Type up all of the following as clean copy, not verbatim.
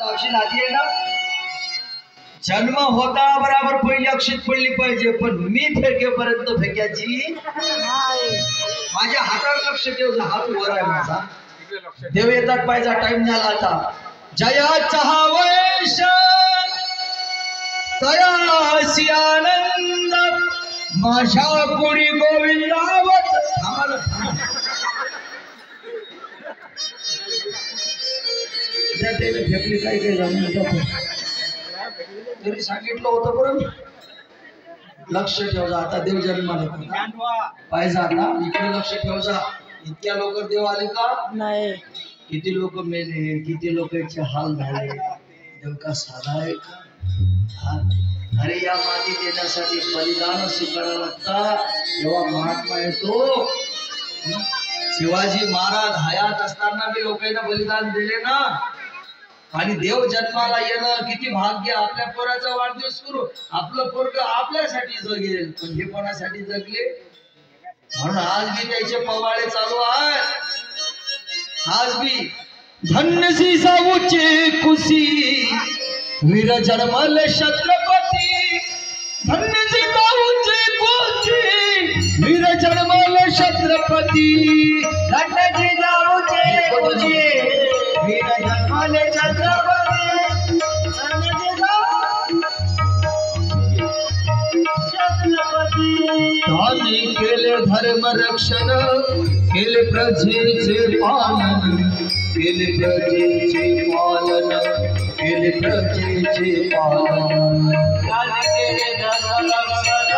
अक्षी नाती आहे ना, जन्म होता बराबर पहिली अक्षित पडली पाहिजे, पण मी फेकेपर्यंत फेक्याची माझ्या हातावर लक्ष ठेव. हात वर आहे माझा. देव येतात पाहिजे. टाइम झाला आता. जयाचा हा वैश तयासी आनंद माझ्या कुणी गोविंदावत. फेकली काय काय जाऊन तरी सांगितलं होतं. बरोबर लक्ष ठेवजा. आता देव जन्माला पाहिजे. आता इकडे लक्ष ठेवजा. इतक्या लोक देव आले का नाही. किती लोक मेले, किती लोकांचे हाल झाले. देव का साधा आहे का? अरे या माती देण्यासाठी बलिदान स्वीकारावं लागतं. जेव्हा महात्मा येतो, शिवाजी महाराज हयात असताना बी लोकांना बलिदान दिले ना. आणि देव जन्माला येणं किती भाग्य. आपल्या पोराचा वाढदिवस करू, आपलं पोरग आपल्यासाठी जगेल, पण हे कोणासाठी जगले. म्हणून आज बी त्याचे पवाळे चालू आहेत. आज बी धन्य सी साऊचे खुशी वीर जन्मले छत्रपती. धन्य सी साऊचे खुशी वीर जन्मले छत्रपती. धन्य सी साऊचे खुशी वीर जन्मले छत्रपती. त्यांनी केले धर्म रक्षण, केले प्रजेचे पालन, केले प्रजेचे पालन, केले प्रजेचे पालन. त्यांनी केले धर्म रक्षण,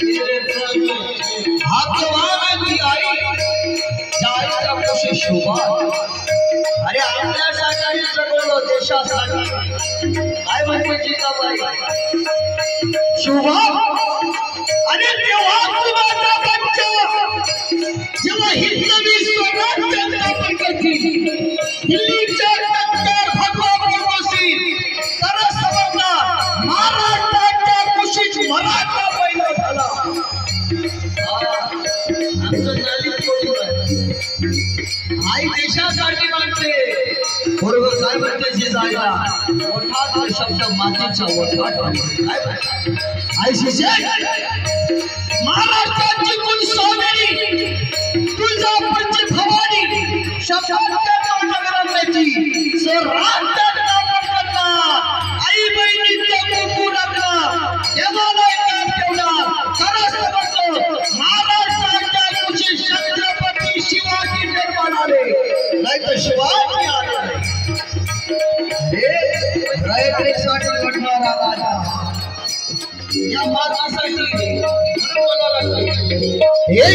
केले प्रजेचे पालन. भाग्यवानांची आई जायचा खुशी शुभा. अरे आपल्यासाठी जगलो, देशासाठी. काय म्हणते जिजाबाई शुभा. अरे तेव्हा तुम्हाला बच्चा जेव्हा हिंदवी स्वराज्य स्थापन करतील, दिल्लीच्या टक्कर भगवा प्रवासी तर समजणार महाराष्ट्राच्या कुशीच मराठा पहिला झाला. आमचं दलित कोण आहे. आई देशासाठी मागते. बरोबर काय म्हणते जिजायला. मोठा शब्द मातीचा ओठाट. आई शिशे महाराष्ट्राची कुलस्वामिनी तुळजापूरची भवानी शब्दाच्या नगराची स्वराज्यात नामकर्ता. आई बहिणीचा कुकू लागला देवालय काम ठेवला. खरं समजतो महाराष्ट्राच्या कुशी छत्रपती शिवाजी निर्माण आले, नाही तर शिवाजी आले नाही. साठी घडणारा राजा या मातासाठी एक